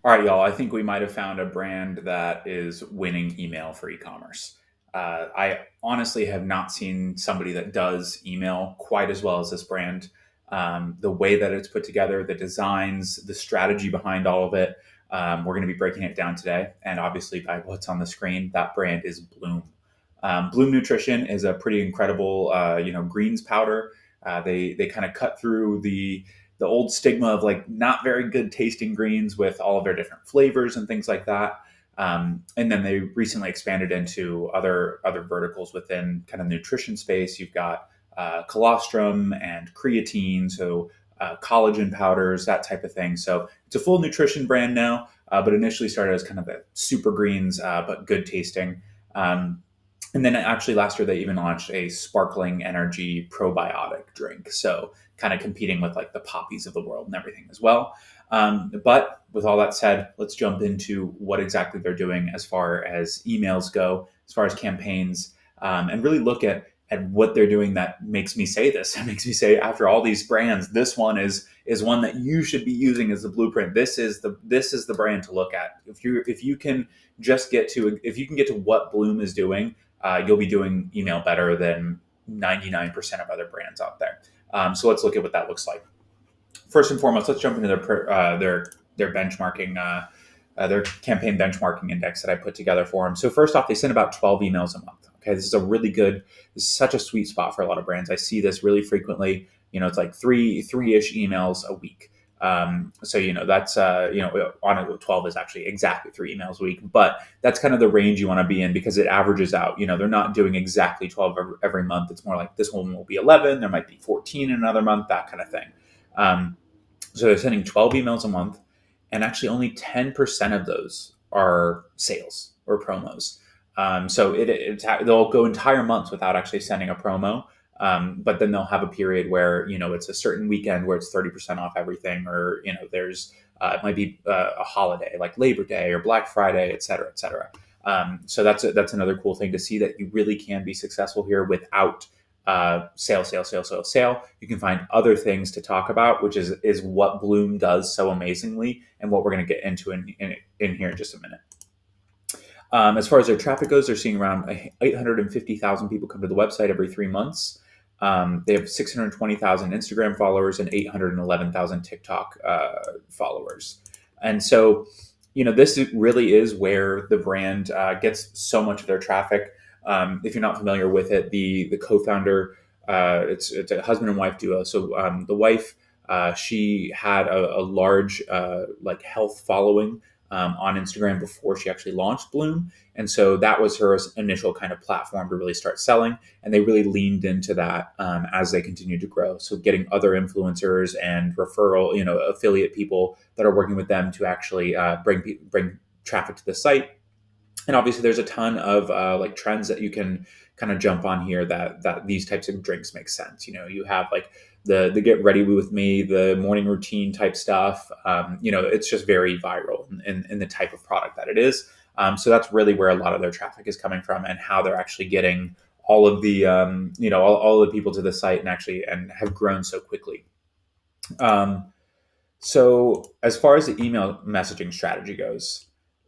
All right, y'all. I think we might have found a brand that is winning email for e-commerce. I honestly have not seen somebody that does email quite as well as this brand. The way that it's put together, the designs, the strategy behind all of it. We're going to be breaking it down today. And obviously, by what's on the screen, that brand is Bloom. Bloom Nutrition is a pretty incredible, greens powder. They kind of cut through the old stigma of like not very good tasting greens with all of their different flavors and things like that. And then they recently expanded into other verticals within kind of nutrition space. You've got colostrum and creatine, so collagen powders, that type of thing. So it's a full nutrition brand now, but initially started as kind of a super greens, but good tasting. And then actually last year they even launched a sparkling energy probiotic drink. So kind of competing with like the poppies of the world and everything as well. But with all that said, let's jump into what exactly they're doing as far as emails go, as far as campaigns, and really look at what they're doing that makes me say this. It makes me say, after all these brands, this one is one that you should be using as the blueprint. This is the brand to look at. If you can just get to if you can get to what Bloom is doing, you'll be doing email better than 99% of other brands out there. So let's look at what that looks like. First and foremost, let's jump into their benchmarking, their campaign benchmarking index that I put together for them. So first off, they send about 12 emails a month. Okay, this is a really good. This is such a sweet spot for a lot of brands. I see this really frequently. It's like three-ish emails a week. So that's on a 12 is actually exactly 3 emails a week, but that's kind of the range you want to be in because it averages out. They're not doing exactly 12 every month. It's more like this one will be 11. There might be 14 in another month, that kind of thing. So they're sending 12 emails a month, and actually only 10% of those are sales or promos. So they'll go entire months without actually sending a promo. But then they'll have a period where, it's a certain weekend where it's 30% off everything, or, there's, it might be a holiday like Labor Day or Black Friday, et cetera, et cetera. So that's another cool thing to see, that you really can be successful here without sale, sale, sale, sale, sale. You can find other things to talk about, which is what Bloom does so amazingly, and what we're going to get into in here in just a minute. As far as their traffic goes, they're seeing around 850,000 people come to the website every 3 months. They have 620,000 Instagram followers and 811,000 TikTok followers. And so, this really is where the brand gets so much of their traffic. If you're not familiar with it, the co-founder, it's a husband and wife duo. So the wife, she had a large health following on Instagram before she actually launched Bloom. And so that was her initial kind of platform to really start selling. And they really leaned into that as they continued to grow. So getting other influencers and referral, affiliate people that are working with them to actually bring traffic to the site. And obviously there's a ton of trends that you can kind of jump on here that these types of drinks make sense. You have like the get ready with me, the morning routine type stuff. It's just very viral in the type of product that it is. So that's really where a lot of their traffic is coming from, and how they're actually getting all of the all the people to the site and have grown so quickly. So as far as the email messaging strategy goes,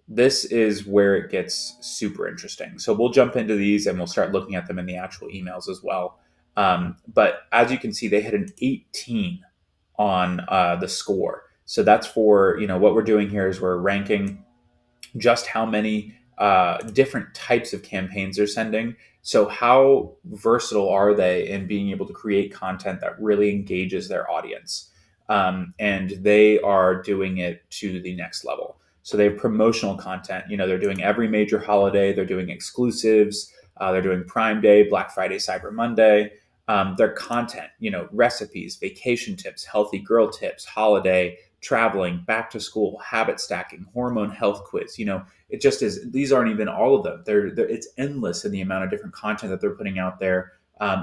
this is where it gets super interesting. So we'll jump into these and we'll start looking at them in the actual emails as well. But as you can see, they had an 18 on the score. So that's for, what we're doing here is we're ranking just how many different types of campaigns they're sending. So how versatile are they in being able to create content that really engages their audience? And they are doing it to the next level. So they have promotional content. They're doing every major holiday. They're doing exclusives. They're doing Prime Day, Black Friday, Cyber Monday. Their content, recipes, vacation tips, healthy girl tips, holiday, traveling, back to school, habit stacking, hormone health quiz. It just is. These aren't even all of them. It's endless in the amount of different content that they're putting out there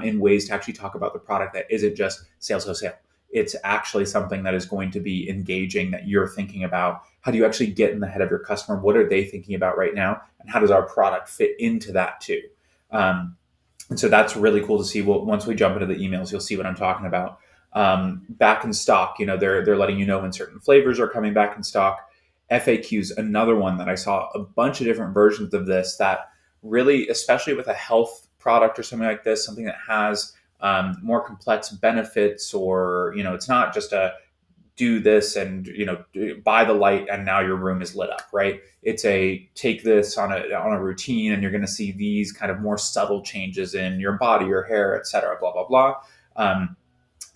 in ways to actually talk about the product that isn't just sales, sales, sale. It's actually something that is going to be engaging, that you're thinking about. How do you actually get in the head of your customer? What are they thinking about right now? And how does our product fit into that too? And so that's really cool to see. Well, once we jump into the emails, you'll see what I'm talking about. Back in stock, they're letting you know when certain flavors are coming back in stock. FAQs, another one that I saw a bunch of different versions of this that really, especially with a health product or something like this, something that has more complex benefits, or it's not just a do this and buy the light and now your room is lit up, right? It's a take this on a routine and you're going to see these kind of more subtle changes in your body, your hair, etc. Blah blah blah.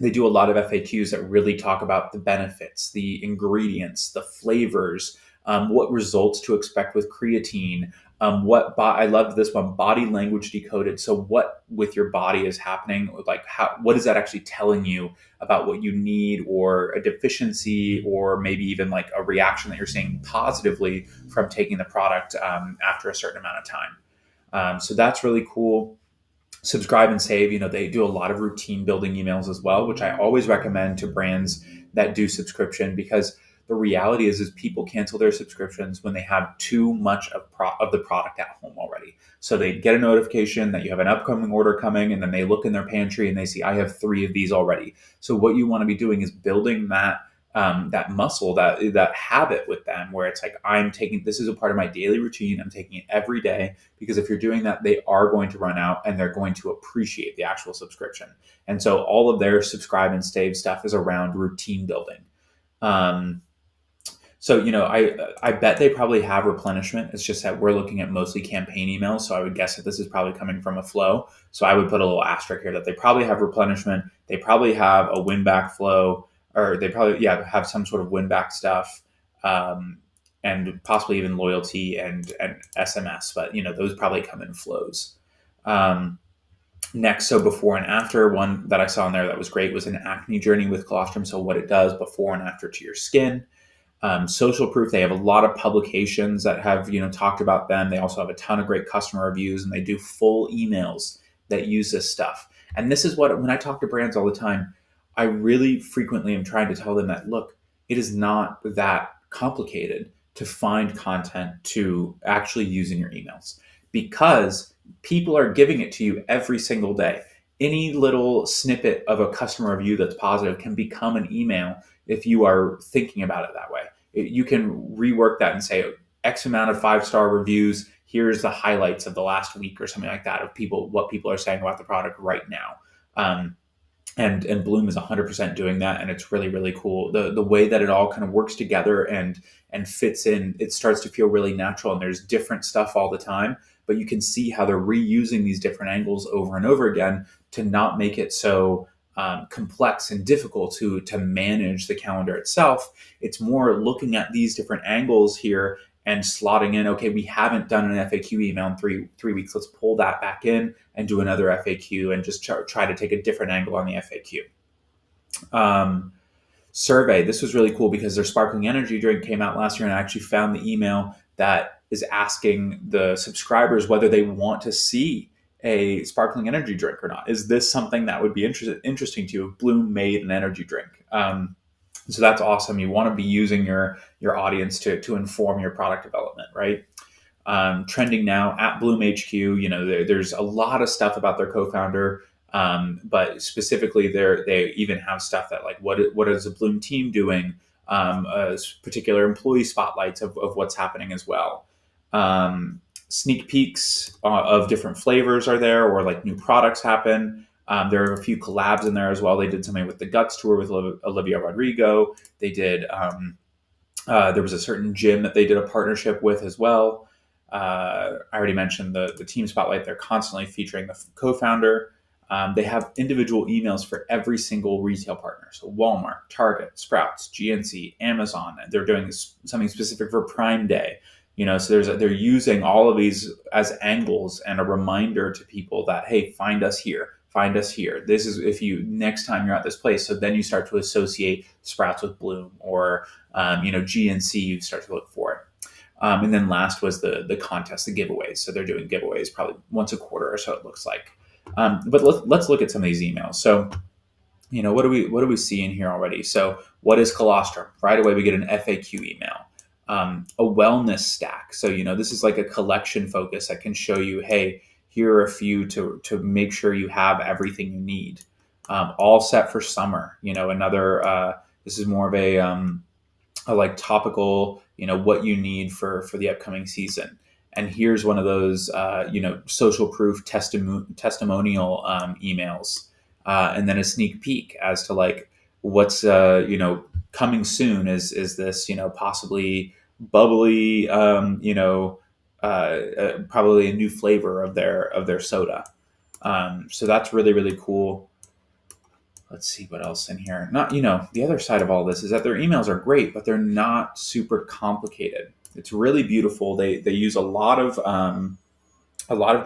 They do a lot of FAQs that really talk about the benefits, the ingredients, the flavors, what results to expect with creatine. I love this one, body language decoded. So what with your body is happening, like what is that actually telling you about what you need, or a deficiency, or maybe even like a reaction that you're seeing positively from taking the product after a certain amount of time. So that's really cool. Subscribe and save, they do a lot of routine building emails as well, which I always recommend to brands that do subscription, because the reality is people cancel their subscriptions when they have too much of the product at home already. So they get a notification that you have an upcoming order coming, and then they look in their pantry and they see, I have 3 of these already. So what you want to be doing is building that muscle, that habit with them, where it's like, this is a part of my daily routine. I'm taking it every day, because if you're doing that, they are going to run out and they're going to appreciate the actual subscription. And so all of their subscribe and save stuff is around routine building. So, I bet they probably have replenishment. It's just that we're looking at mostly campaign emails. So I would guess that this is probably coming from a flow. So I would put a little asterisk here that they probably have replenishment. They probably have a win back flow, or they probably, have some sort of win back stuff, and possibly even loyalty and SMS. But, those probably come in flows. Next, so before and after, one that I saw in there that was great was an acne journey with colostrum. So what it does before and after to your skin. Social proof, they have a lot of publications that have talked about them. They also have a ton of great customer reviews, and they do full emails that use this stuff. And this is when I talk to brands all the time, I really frequently am trying to tell them that, look, it is not that complicated to find content to actually use in your emails, because people are giving it to you every single day. Any little snippet of a customer review that's positive can become an email if you are thinking about it that way. You can rework that and say X amount of 5-star reviews. Here's the highlights of the last week or something like that of what people are saying about the product right now. And Bloom is 100% doing that, and it's really, really cool. The way that it all kind of works together and fits in, it starts to feel really natural, and there's different stuff all the time, but you can see how they're reusing these different angles over and over again to not make it so complex and difficult to manage the calendar itself. It's more looking at these different angles here and slotting in, okay, we haven't done an FAQ email in three weeks. Let's pull that back in and do another FAQ and just try to take a different angle on the FAQ. Survey. This was really cool because their sparkling energy drink came out last year, and I actually found the email that is asking the subscribers whether they want to see a sparkling energy drink or not. Is this something that would be interesting to you if Bloom made an energy drink? So that's awesome. You want to be using your audience to inform your product development, right? Trending now at Bloom HQ, there's a lot of stuff about their co-founder, but specifically they even have stuff that like, what is the Bloom team doing? Particular employee spotlights of what's happening as well. Sneak peeks of different flavors are there, or like new products happen. There are a few collabs in there as well. They did something with the Guts Tour with Olivia Rodrigo. They did, there was a certain gym that they did a partnership with as well. I already mentioned the team spotlight. They're constantly featuring the co-founder. They have individual emails for every single retail partner. So Walmart, Target, Sprouts, GNC, Amazon. They're doing something specific for Prime Day. So they're using all of these as angles and a reminder to people that, hey, find us here. Find us here. This is if you next time you're at this place. So then you start to associate Sprouts with Bloom, or GNC. You start to look for it. And then last was the contest, the giveaways. So they're doing giveaways probably once a quarter or so, it looks like. But let's look at some of these emails. So what do we see in here already? So what is colostrum? Right away we get an FAQ email. A wellness stack. So, this is like a collection focus that can show you, hey, here are a few to make sure you have everything you need. All set for summer. This is more of like topical, what you need for the upcoming season. And here's one of those, social proof testimonial emails, and then a sneak peek as to like what's coming soon. Is this possibly bubbly, probably a new flavor of their soda. So that's really really cool. Let's see what else in here. Not, the other side of all this is that their emails are great, but they're not super complicated. It's really beautiful. They use a lot of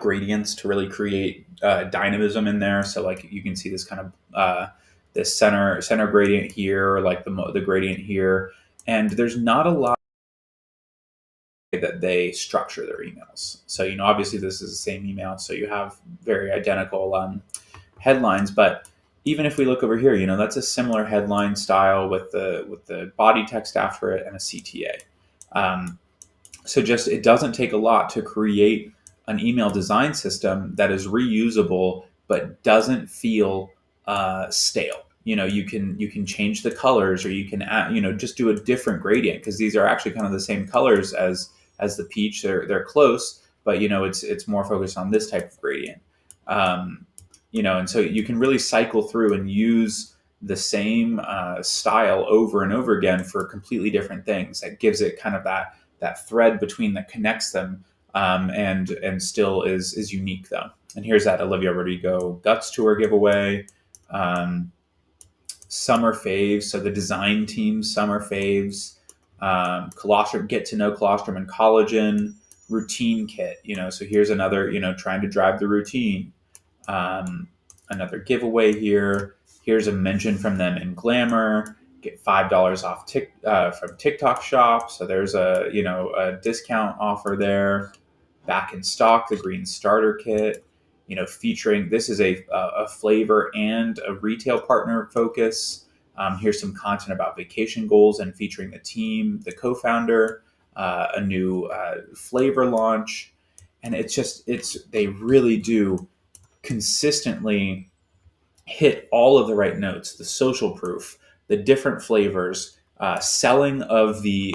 gradients to really create dynamism in there. So like you can see this kind of this center gradient here, or like the gradient here, and there's not a lot that they structure their emails. So obviously this is the same email, so you have very identical headlines, but even if we look over here, that's a similar headline style with the body text after it and a CTA. So just it doesn't take a lot to create an email design system that is reusable but doesn't feel stale. You can change the colors, or you can add, just do a different gradient, because these are actually kind of the same colors as the peach. They're close, but it's more focused on this type of gradient. And so you can really cycle through and use the same style over and over again for completely different things. That gives it kind of that thread between that connects them, and still is unique though. And here's that Olivia Rodrigo Guts Tour giveaway. Summer faves, so the design team summer faves. Colostrum, get to know colostrum and collagen. Routine kit, so here's another, trying to drive the routine. Another giveaway here. Here's a mention from them in Glamour. Get $5 off from TikTok Shop. So there's a discount offer there. Back in stock, the green starter kit. Featuring, this is a flavor and a retail partner focus. Here's some content about vacation goals and featuring the team, the co-founder, a new flavor launch, and they really do consistently hit all of the right notes, the social proof, the different flavors, selling of the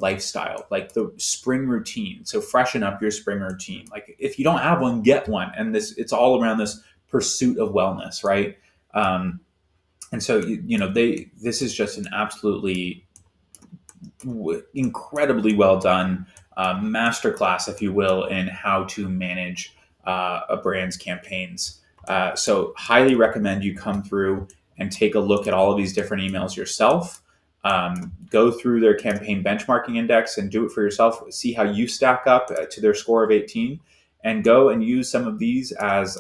lifestyle, like the spring routine. So freshen up your spring routine. Like if you don't have one, get one. And it's all around this pursuit of wellness, right? And so this is just an absolutely incredibly well done masterclass, if you will, in how to manage a brand's campaigns. So highly recommend you come through and take a look at all of these different emails yourself. Go through their campaign benchmarking index and do it for yourself. See how you stack up to their score of 18, and go and use some of these as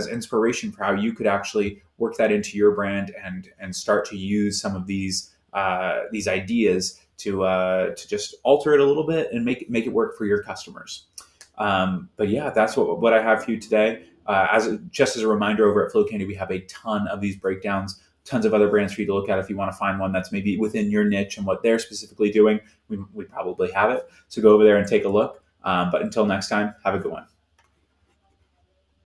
inspiration for how you could actually work that into your brand and start to use some of these ideas to just alter it a little bit and make it work for your customers. But yeah, that's what I have for you today. Just as a reminder, over at Flow Candy, we have a ton of these breakdowns, tons of other brands for you to look at. If you want to find one that's maybe within your niche and what they're specifically doing, we probably have it. So go over there and take a look. But until next time, have a good one.